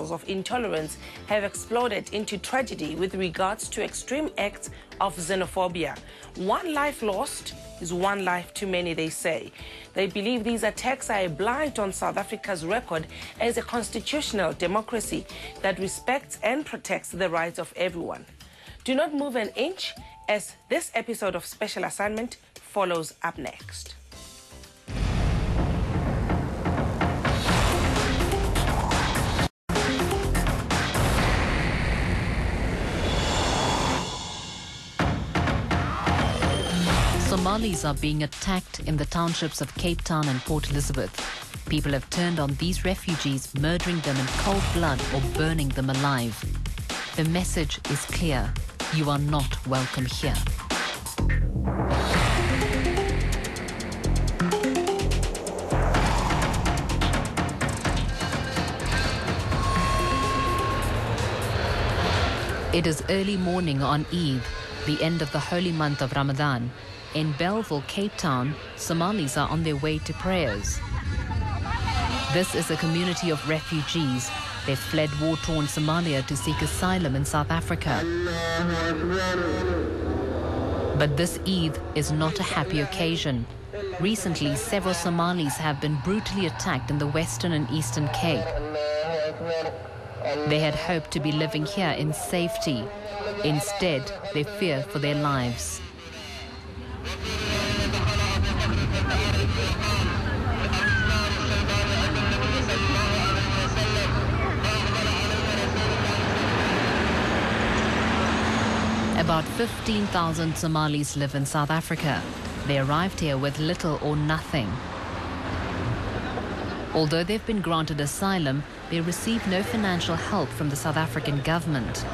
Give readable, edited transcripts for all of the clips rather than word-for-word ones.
of intolerance have exploded into tragedy with regards to extreme acts of xenophobia. One life lost is one life too many, they say. They believe these attacks are a blight on South Africa's record as a constitutional democracy that respects and protects the rights of everyone. Do not move an inch, as this episode of Special Assignment follows up next. Somalis are being attacked in the townships of Cape Town and Port Elizabeth. People have turned on these refugees, murdering them in cold blood or burning them alive. The message is clear: you are not welcome here. It is early morning on Eid, the end of the holy month of Ramadan. In Belleville, Cape Town, Somalis are on their way to prayers. This is a community of refugees. They've fled war-torn Somalia to seek asylum in South Africa. But this Eid is not a happy occasion. Recently, several Somalis have been brutally attacked in the Western and Eastern Cape. They had hoped to be living here in safety. Instead, they fear for their lives. About 15,000 Somalis live in South Africa. They arrived here with little or nothing. Although they've been granted asylum, they receive no financial help from the South African government.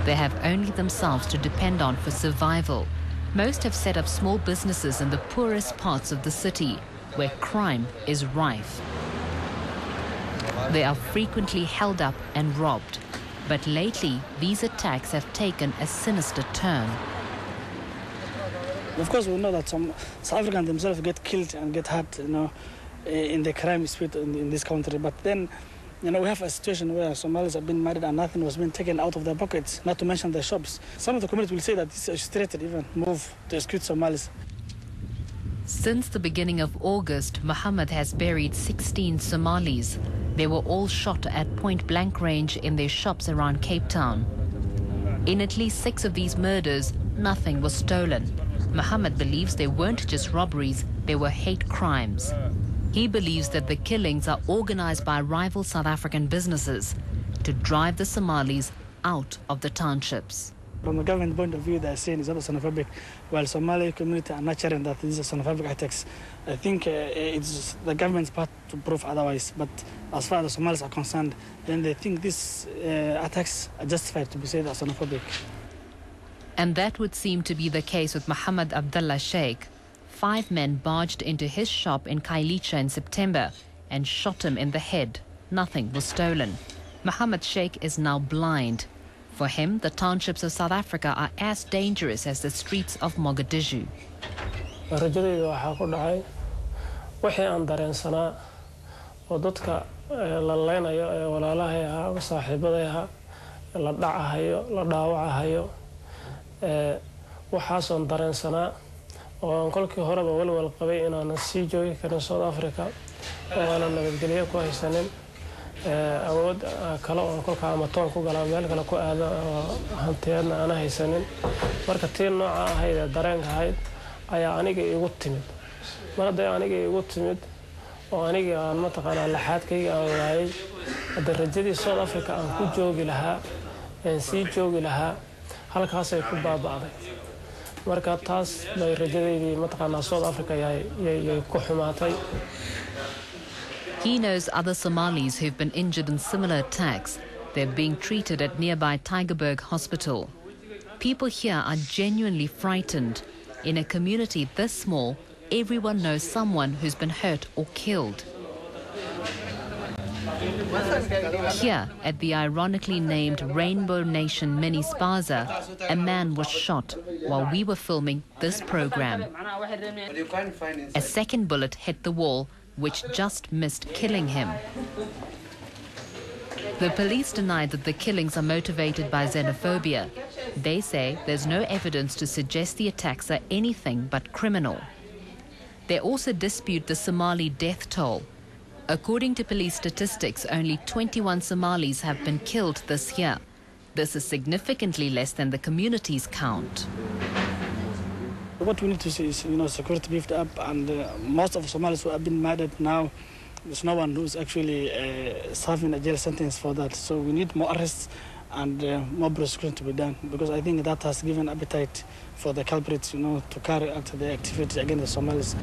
They have only themselves to depend on for survival. Most have set up small businesses in the poorest parts of the city, where crime is rife. They are frequently held up and robbed. But lately, these attacks have taken a sinister turn. Of course, we know that some South Africans themselves get killed and get hurt, in the crime spirit in this country. But then, we have a situation where Somalis have been married and nothing was being taken out of their pockets, not to mention their shops. Some of the community will say that this is frustrated, even move to exclude Somalis. Since the beginning of August, Mohammed has buried 16 Somalis. They were all shot at point-blank range in their shops around Cape Town. In at least 6 of these murders, nothing was stolen. Mohammed believes they weren't just robberies, they were hate crimes. He believes that the killings are organized by rival South African businesses to drive the Somalis out of the townships. From the government point of view, they are saying it's not xenophobic, while Somali community are not sharing that these are xenophobic attacks. I think it's the government's part to prove otherwise, but as far as the Somalis are concerned, then they think these attacks are justified to be said as xenophobic. And that would seem to be the case with Muhammad Abdullah Sheikh. 5 men barged into his shop in Kailicha in September and shot him in the head. Nothing was stolen. Muhammad Sheikh is now blind. For him, the townships of South Africa are as dangerous as the streets of Mogadishu. rajadayda waxaa ku dhacay wixii aan dareensanaa oo dadka la leenayo ee walaalahay ahaa saaxiibaday ahaa la dhacahayo la dhaawacahayo waxaasoon dareensanaa oo aan kolkii horeba walwal qabay inaan sii joogi karin South Africa oo aanan nabadgelyo ku haysanin awood kale oo kolka ama toon ku galaa meel kale ku aado hantiyaadna aan haysanin marka tii nooca ahayd dareenka ahayd ayaa aniga igu timid marada aniga igu timid oo aniga aan mataqaanaa laxaadkayga aan waayay hada rajadii South Africa aan ku joogi lahaa aan sii joogi lahaa halkaas ay ku baabaaday marka taas bay rajadeedii mataqaanaa South Africa yay ku xumaatay. He knows other Somalis who've been injured in similar attacks. They're being treated at nearby Tygerberg Hospital. People here are genuinely frightened. In a community this small, everyone knows someone who's been hurt or killed. Here, at the ironically named Rainbow Nation Mini Spaza, a man was shot while we were filming this program. A second bullet hit the wall, which just missed killing him. The police deny that the killings are motivated by xenophobia. They say there's no evidence to suggest the attacks are anything but criminal. They also dispute the Somali death toll. According to police statistics, only 21 Somalis have been killed this year. This is significantly less than the community's count. What we need to see is, security beefed up, and most of Somalis who have been murdered now, there's no one who's actually serving a jail sentence for that. So we need more arrests and more prosecution to be done, because I think that has given appetite for the culprits, to carry out their activities against the Somalis.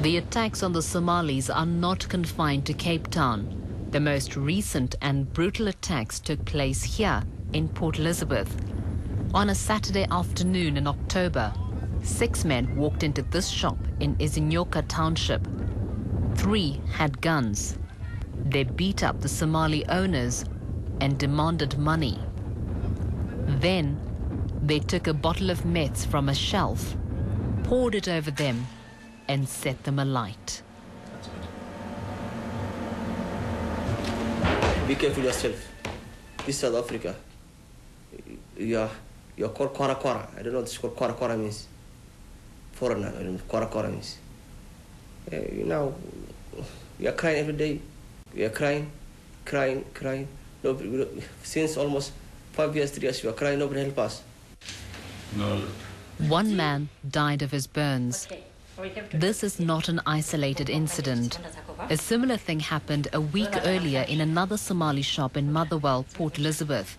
The attacks on the Somalis are not confined to Cape Town. The most recent and brutal attacks took place here in Port Elizabeth. On a Saturday afternoon in October, 6 men walked into this shop in Izinyoka Township. 3 had guns. They beat up the Somali owners and demanded money. Then they took a bottle of meth from a shelf, poured it over them, and set them alight. Be careful yourself. This is South Africa. You're called Kwara. I don't know what this Kwara means. Foreigner, I don't know what Kwara means. You're crying every day. You're crying. Nobody, since almost 5 years, 3 years, you are crying. Nobody help us. No. 1 man died of his burns. This is not an isolated incident. A similar thing happened a week earlier in another Somali shop in Motherwell, Port Elizabeth.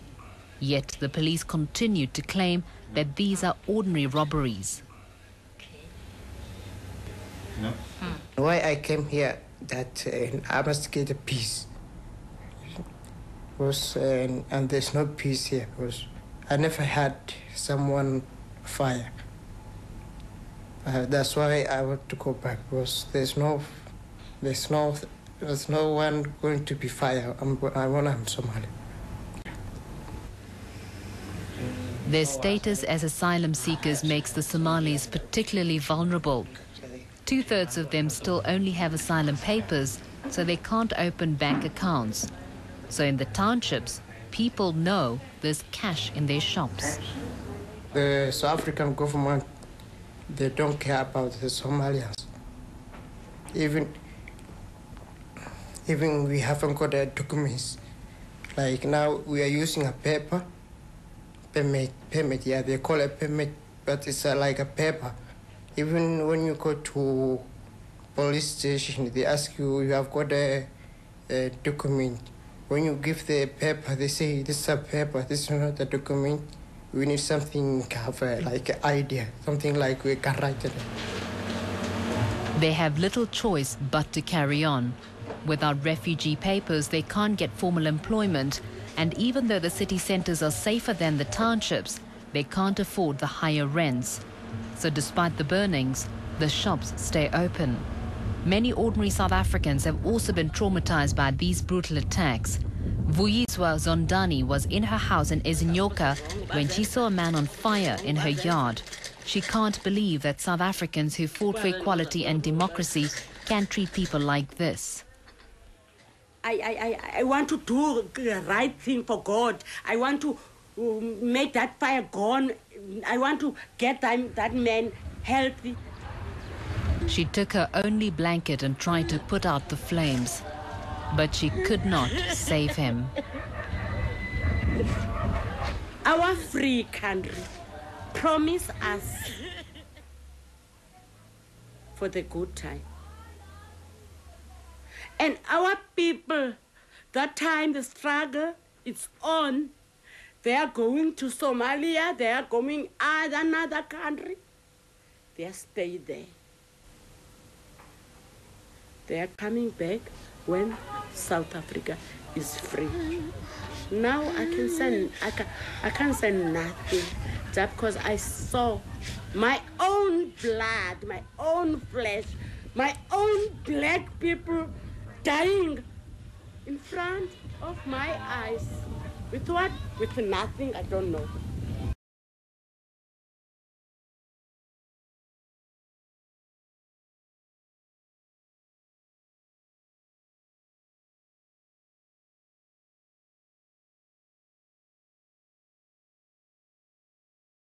Yet the police continued to claim that these are ordinary robberies. No. Why I came here, that I must get a peace. And there's no peace here, because I never had someone fire. That's why I want to go back, because there's no one going to be fire. I'm Somali. Their status as asylum seekers makes the Somalis particularly vulnerable. 2/3 of them still only have asylum papers, so they can't open bank accounts. So in the townships, people know there's cash in their shops. The South African government, they don't care about the Somalians. Even we haven't got the documents. Like now, we are using a paper, permit, yeah, they call it permit, but it's like a paper. Even when you go to police station, they ask you, you have got a document. When you give the paper, they say, this is a paper, this is not a document. We need something, like an idea, something like we can write it. They have little choice but to carry on. Without refugee papers, they can't get formal employment, and even though the city centres are safer than the townships, they can't afford the higher rents. So despite the burnings, the shops stay open. Many ordinary South Africans have also been traumatized by these brutal attacks. Vuyiswa Zondani was in her house in Izinyoka when she saw a man on fire in her yard. She can't believe that South Africans who fought for equality and democracy can treat people like this. I want to do the right thing for God. I want to make that fire gone. I want to get that man healthy. She took her only blanket and tried to put out the flames, but she could not save him. Our free country promise us for the good time. And our people, that time the struggle is on. They are going to Somalia, they are going to another country. They are staying there. They are coming back when South Africa is free. Now I can't say nothing, just because I saw my own blood, my own flesh, my own black people dying in front of my eyes. With what? With nothing, I don't know.